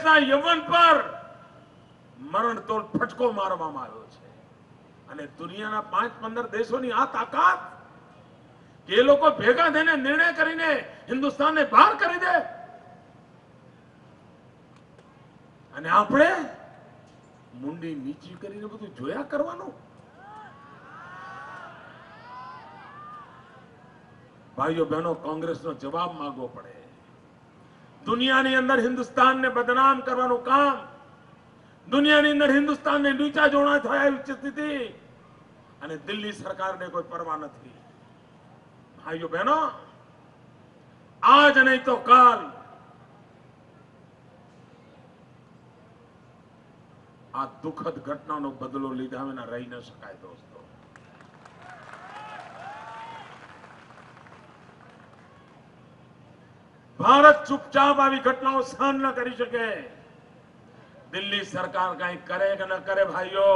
દેશના યવન પર મરણતોલ ફટકો મારવામાં આવ્યો છે અને દુનિયાના 5-15 દેશોની આ તાકાત કે એ લોકો ભેગા થઈને નિર્ણય કરીને હિન્દુસ્તાનને બહાર કરી દે અને આપણે મુંડી નીચી કરીને બધું જોયા કરવાનું. ભાઈઓ બહેનો, કોંગ્રેસનો જવાબ માંગવો પડે. દુનિયાની અંદર હિન્દુસ્તાનને બદનામ કરવાનું કામ, દુનિયાની અંદર હિન્દુસ્તાનને નીચા જોણા થયા એવી સ્થિતિ અને દિલ્હી સરકારને કોઈ પરવા નથી. ભાઈઓ બહેનો, આજ નહીં તો કાલ આ દુઃખદ ઘટનાનો બદલો લીધા વિના રહી ન શકાય. દોસ્તો, ભારત ચૂપચાપ આવી ઘટનાઓ સહન ન કરી શકે. દિલ્હી સરકાર કંઈ કરે કે ન કરે, ભાઈઓ,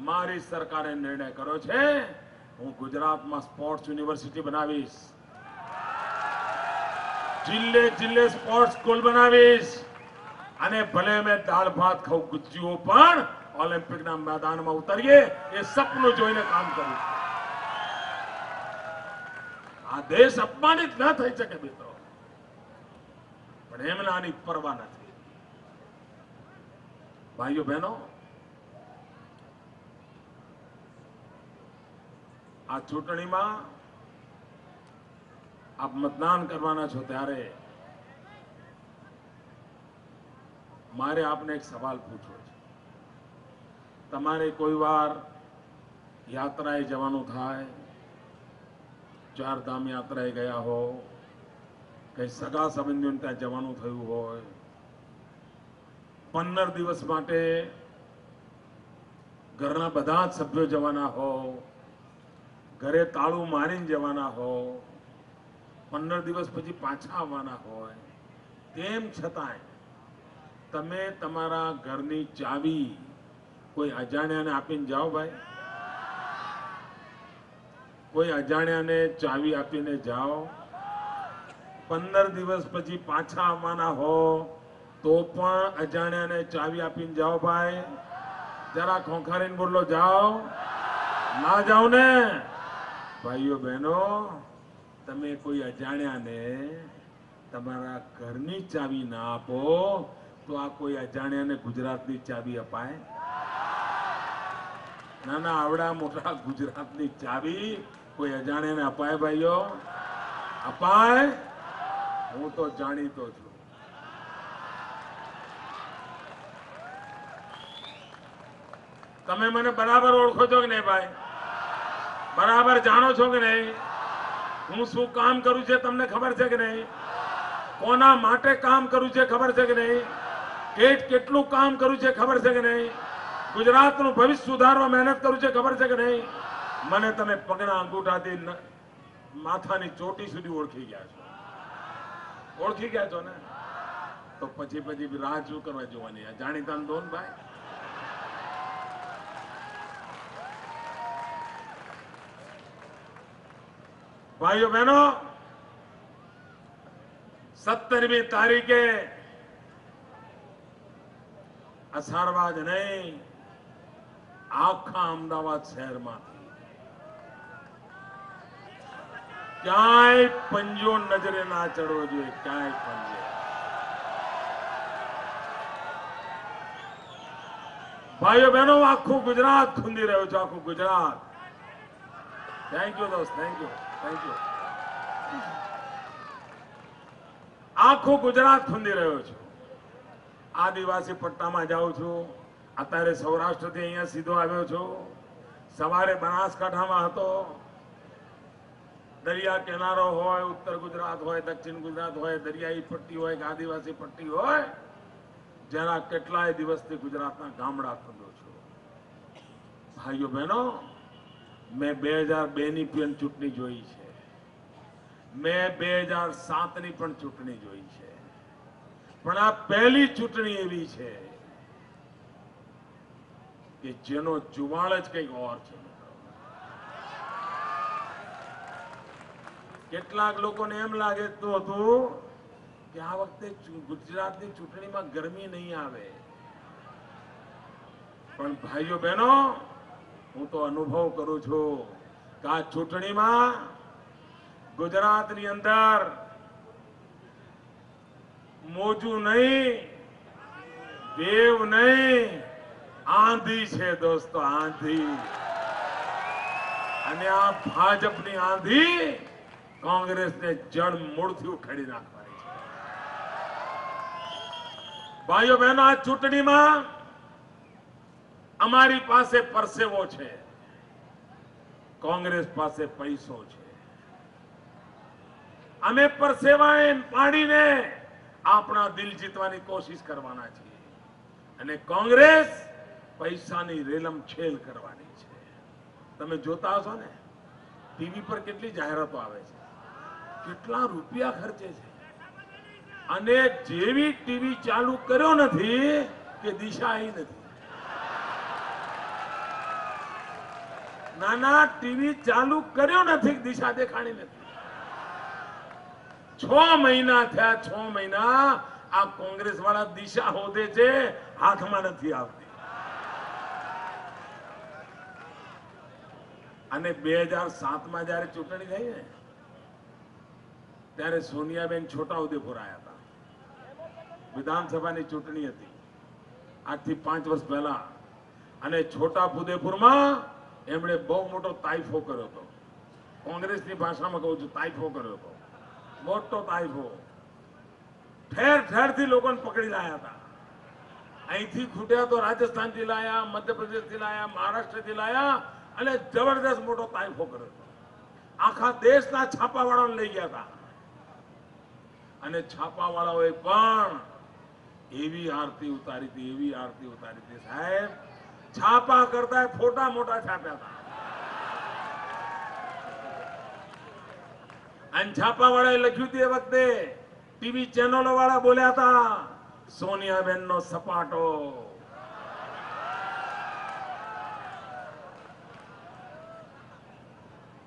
મારી સરકારે નિર્ણય કર્યો છે, હું ગુજરાતમાં સ્પોર્ટ્સ યુનિવર્સિટી બનાવીશ, જિલ્લે જિલ્લે સ્પોર્ટ્સ સ્કૂલ બનાવીશ અને ભલે મેં દાળ ભાત ખાઉં, ગુજ્જીઓ પણ ઓલિમ્પિકના મેદાનમાં ઉતરીએ એ સપનું જોઈને કામ કરું. આ દેશ અપમાનિત ન થઈ શકે મિત્રો, પણ એમને આની પરવા નથી. ભાઈઓ બહેનો, આ ચૂંટણીમાં આપ મતદાન કરવાના છો ત્યારે મારે આપને એક સવાલ પૂછવો છે. તમારે કોઈ વાર યાત્રાએ જવાનું થાય, ચારધામ યાત્રાએ ગયા હો, કઈ સગા સંબંધીઓને ત્યાં જવાનું થયું હોય, 15 દિવસ માટે ઘરના બધા જ સભ્યો જવાના હો, ઘરે તાળું મારીને જવાના હો, 15 દિવસ પછી પાછા આવવાના હોય, તેમ છતાંય તમે તમારા ઘરની ચાવી કોઈ અજાણ્યાને આપીને જાઓ. ભાઈ, કોઈ અજાણ્યાને ચાવી આપીને જાઓ, 15 દિવસ પછી પાછા આવવાના હો તો પણ અજાણ્યાને ચાવી આપીને જાઓ. ભાઈ, જરા ખોંખારીને બોલો, જાઓ ના જાઓ ને? ભાઈઓ બહેનો, તમે કોઈ અજાણ્યાને તમારા ઘરની ચાવી ના આપો તો આ કોઈ અજાણ્યાને ગુજરાતની ચાવી અપાય? ના ના, આવડા મોટા ગુજરાતની ચાવી કોઈ અજાણ્યાને અપાય? ભાઈઓ, અપાય? હું તો જાણીતો છું. તમે મને બરાબર ઓળખો છો કે નહીં? ભાઈ, બરાબર જાણો છો કે નહીં? હું શું કામ કરું છે તમને ખબર છે કે નહીં? કોના માટે કામ કરું છે ખબર છે કે નહીં? કેટલું કામ કરું છે ખબર છે કે નહીં? ગુજરાતનું ભવિષ્ય સુધારવા મહેનત કરું છે ખબર છે કે નહીં? મને તમે પગના અંગૂઠાથી માથાની ચોટી સુધી ઓળખી ગયા છો. ઓળખી ગયા છો ને? તો પછી રાહ શું કરવા જોવાની? જાણીતા દો ને ભાઈ. ભાઈઓ બહેનો, 17મી તારીખે અષાઢવા જ નહીં, આખા અમદાવાદ શહેરમાંથી ક્યાંય પંજો નજરે ના ચડવો જોઈએ. ક્યાંય પંજો. ભાઈઓ બહેનો, આખું ગુજરાત ખૂંદી રહ્યું છે, આખું ગુજરાત. થેન્ક યુ દોસ્ત, થેન્ક યુ, થેન્ક યુ. આખું ગુજરાત ખૂંદી રહ્યો છું. આદિવાસી પટ્ટામાં જાઉં છું, અત્યારે સૌરાષ્ટ્રથી અહીંયા સીધો આવ્યો છું. સવારે બનાસકાંઠામાં હતો. દરિયા કિનારો હોય, ઉત્તર ગુજરાત હોય, દક્ષિણ ગુજરાત હોય, દરિયાઈ પટ્ટી હોય કે આદિવાસી પટ્ટી હોય, જરા કેટલાય દિવસથી ગુજરાતના ગામડા ખુંદો છું. ભાઈઓ બહેનો, મેં 2002ની પણ ચૂંટણી જોઈ છે, મેં 2007ની પણ ચૂંટણી જોઈ છે, પણ આ પહેલી ચૂંટણી એવી છે કે જેનો જુવાળ જ કંઈક ઓર છે. કેટલાક લોકોને એમ લાગે હતું કે આ વખતે ગુજરાતની ચૂંટણીમાં ગરમી નહીં આવે, પણ ભાઈઓ બહેનો હું તો અનુભવ કરું છું કે આ ચૂંટણીમાં ગુજરાતની અંદર મોજું નહીં, વેવ નહીં, આંધી છે દોસ્તો, આંધી. અને આ ભાજપની આંધી કોંગ્રેસને જડ મૂળથી ઉખાડી નાખવાની છે. ભાઈઓ બહેનો, આ ચૂંટણીમાં અમારી પાસે પરસેવો છે, કોંગ્રેસ પાસે પૈસો છે. અમે પરસેવાએ પાડીને આપણા દિલ જીતવાની કોશિશ કરવાના છીએ અને કોંગ્રેસ પૈસાની રેલમ છેલ કરવાની છે. તમે જોતા હશો ને ટીવી પર કેટલી જાહેરાતો આવે છે, કેટલા રૂપિયા ખર્ચે છે, અને જેવી ટીવી ચાલુ કર્યો નથી કે દિશા આવી નથી. નાના ટીવી ચાલુ કર્યો નથી, દિશા દેખાણી નથી. 6 મહિના થયા, 6 મહિના આ કોંગ્રેસ વાળા દિશા હોદે છે, હાથમાં નથી આવતી. અને 2007માં જયારે ચૂંટણી થઈ ને ત્યારે સોનિયાબેન છોટાઉદેપુર આવ્યા હતા. વિધાનસભાની ચૂંટણી હતી આજથી 5 વર્ષ પહેલા, અને છોટાઉદેપુરમાં એમણે બહુ મોટો તાઇફો કર્યો હતો. કોંગ્રેસની ભાષામાં કહું છું, તાઇફો કર્યો હતો, મોટો તાઇફો. ઠેર ઠેરથી લોકોને પકડી લાયા હતા. અહીંથી ખૂટ્યા તો રાજસ્થાનથી લાયા, મધ્યપ્રદેશથી લાયા, મહારાષ્ટ્રથી લાયા, અને જબરદસ્ત મોટો તાઇફો કર્યો હતો. આખા દેશના છાપાવાળાને લઈ ગયા હતા. અને છાપાવાળાઓએ પણ એવી આરતી ઉતારી હતી, એવી આરતી ઉતારી હતી સાહેબ, છાપા કરતા ફોટા મોટા છાપ્યા હતા. અને છાપાવાળાએ લખ્યું હતું એ વખતે, ટીવી ચેનલો વાળા બોલ્યા હતા, સોનિયાબેન નો સપાટો.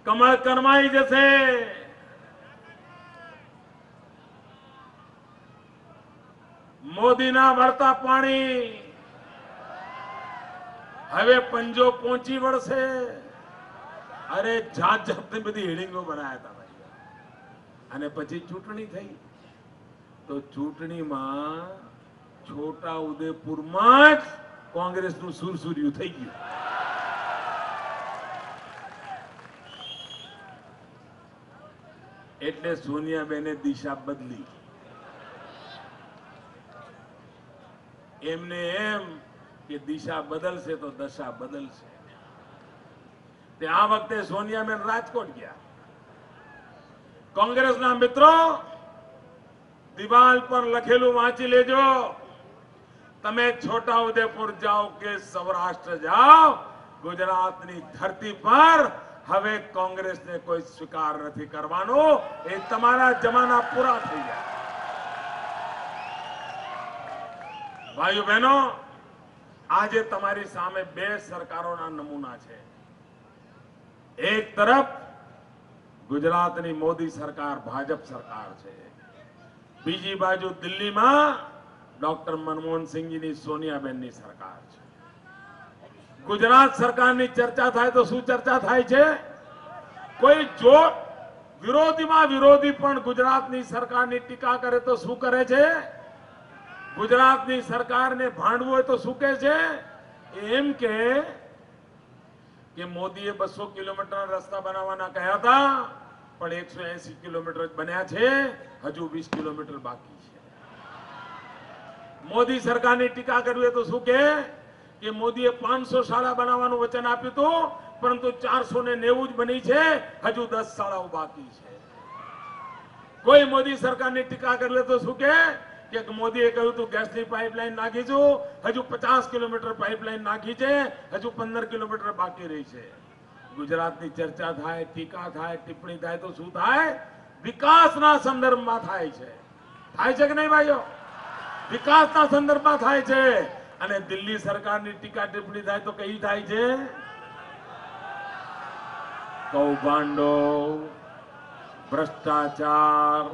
કમળ કરમાઈ જશે. મોદીના વળતા પાણી હવે પંજો પહોંચી વળશે. અરે જાત જાતની બધી હેડિંગો બનાવ્યા હતા ભાઈ. અને પછી ચૂંટણી થઈ તો ચૂંટણીમાં છોટા ઉદેપુરમાં જ કોંગ્રેસનું સુરસુર્યું થઈ ગયું. એટલે સોનિયાબેને દિશા બદલી. એમને એમ કે દિશા બદલશે તો દશા બદલશે. તે આ વખતે સોનિયાબેન રાજકોટ ગયા. કોંગ્રેસના મિત્રો, દિવાલ પર લખેલું વાંચી લેજો. તમે છોટાઉદેપુર જાઓ કે સૌરાષ્ટ્ર જાઓ, ગુજરાતની ધરતી પર હવે કોંગ્રેસને કોઈ સ્વીકાર નથી કરવાનો. એ તમારા જમાના પૂરા થઈ ગયા. ભાઈઓ બહેનો, આજે તમારી સામે 2 સરકારોના નમૂના છે. એક તરફ ગુજરાતની મોદી સરકાર, ભાજપ સરકાર છે. બીજી બાજુ દિલ્હીમાં ડોક્ટર મનમોહનસિંહજીની, સોનિયાબેનની સરકાર છે. ગુજરાત સરકારની ચર્ચા થાય તો શું ચર્ચા થાય છે? કોઈ જો વિરોધીમાં વિરોધી પણ ગુજરાતની સરકારની ટીકા કરે તો શું કરે છે? ગુજરાતની સરકારને ભાંડવું હોય તો શું કહે છે? એમ કે મોદીએ 200 કિલોમીટરના રસ્તા બનાવવાના કહ્યા હતા, પણ 180 કિલોમીટર જ બન્યા છે, હજુ 20 કિલોમીટર બાકી છે. મોદી સરકારની ટીકા કરવી હોય તો શું કે મોદીએ 500 શાળા બનાવવાનું વચન આપ્યું હતું, પરંતુ 490 જ બની છે, હજુ 10 શાળાઓ બાકી છે. કોઈ મોદી સરકારની ટીકા કરવી હોય તો શું કે મોદીએ કહ્યું હતું ગેસની પાઇપલાઇન નાખીશું, હજુ 50 કિલોમીટર પાઇપલાઇન નાખી છે, હજુ 15 કિલોમીટર બાકી રહી છે. ગુજરાતની ચર્ચા થાય, ટીકા થાય, ટિપ્પણી થાય તો શું થાય? વિકાસના સંદર્ભમાં થાય છે. થાય છે કે નહીં ભાઈઓ? વિકાસના સંદર્ભમાં થાય છે. અને દિલ્હી સરકારની ટીકા ટિપ્પણી થાય તો કઈ થાય છે? કૌભાંડો, ભ્રષ્ટાચાર,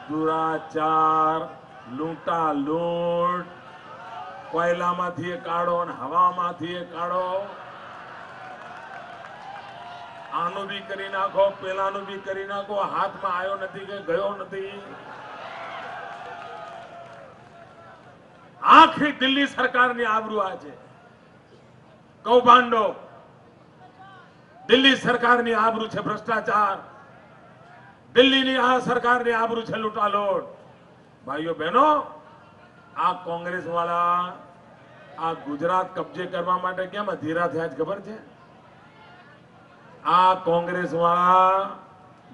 દુરાચાર, લૂંટા લૂંટ, કોયલામાંથી એ કાઢો અને હવામાંથી એ કાઢો, આનું બી કરી નાખો, પેલાનું બી કરી નાખો, હાથમાં આવ્યો નથી કે ગયો નથી. આખી દિલ્હી સરકારની આબરૂ આ છે. કૌભાંડો, દિલ્હી સરકારની આબરૂ છે ભ્રષ્ટાચાર, દિલ્હીની આ સરકારની આબરૂ છે લૂંટાલોટ. ભાઈઓ બહેનો, આ કોંગ્રેસ વાળા આ ગુજરાત કબજે કરવા માટે કેમ અધીરા થયા છે ખબર છે? આ કોંગ્રેસ વાળા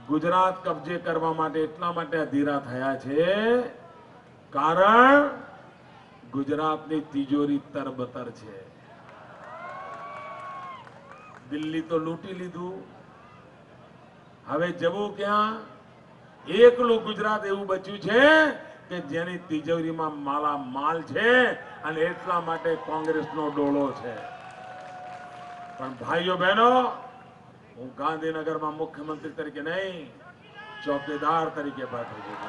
ગુજરાત કબજે કરવા માટે એટલા માટે અધીરા થયા છે કારણ ગુજરાતની તિજોરી તરબતર છે. દિલ્હી તો લૂંટી લીધું, હવે જવું ક્યાં? એકલું ગુજરાત એવું બચ્યું છે કે જેની તિજોરીમાં માલા માલ છે અને એટલા માટે કોંગ્રેસનો ડોળો છે. પણ ભાઈઓ બહેનો, હું ગાંધીનગરમાં મુખ્યમંત્રી તરીકે નહીં, ચોકીદાર તરીકે બેઠો છું.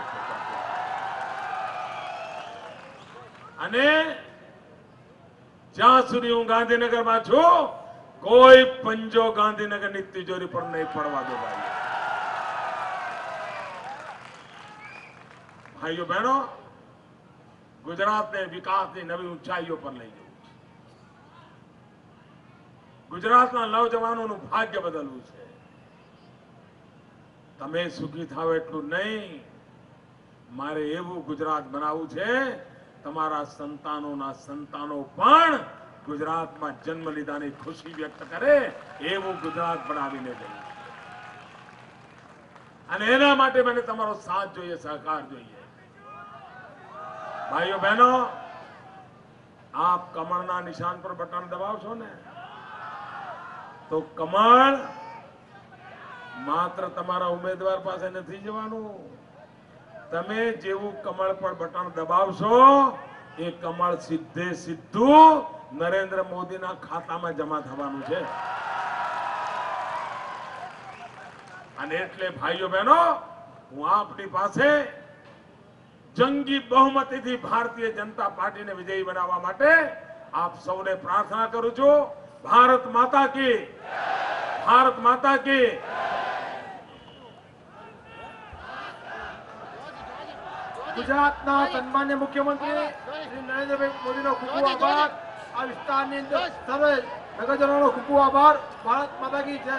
અને જ્યાં સુધી હું ગાંધીનગરમાં છું, કોઈ પંજો ગાંધીનગરની તિજોરી પર નહીં પડવા દો. ભાઈઓ બહેનો, ગુજરાતને વિકાસની નવી ઊંચાઈઓ પર લઈ જવું છે. ગુજરાતના નવજવાનોનું ભાગ્ય બદલવું છે. તમે સુખી થાવ એટલું નહીં, મારે એવું ગુજરાત બનાવવું છે તમારા સંતાનોના સંતાનો પણ ગુજરાતમાં જન્મ લીધાની ખુશી વ્યક્ત કરે એવું ગુજરાત બનાવીને જવું. અને એના માટે મને તમારો સાથ જોઈએ, સહકાર જોઈએ. ભાઈઓ બહેનો, આપ કમળના નિશાન પર બટન દબાવશો ને તો કમળ માત્ર તમારા ઉમેદવાર પાસે નથી જવાનું. તમે જેવું કમળ પર બટન દબાવશો એ કમળ સીધે સીધું નરેન્દ્ર મોદીના ખાતામાં જમા થવાનું છે. અને એટલે ભાઈઓ બહેનો, હું આપની પાસે જંગી બહુમતીથી ભારતીય જનતા પાર્ટીને વિજયી બનાવવા માટે આપ સૌને પ્રાર્થના કરું છું. ભારત માતા કી, ભારત માતા કી. ગુજરાતના સન્માનીય મુખ્યમંત્રી શ્રી નરેન્દ્રભાઈ મોદીનો ખૂબ ખૂબ આભાર. આ વિસ્તારની અંદર સર્વે નગરજનોનો ખૂબ ખૂબ આભાર. ભારત માતા કી જય.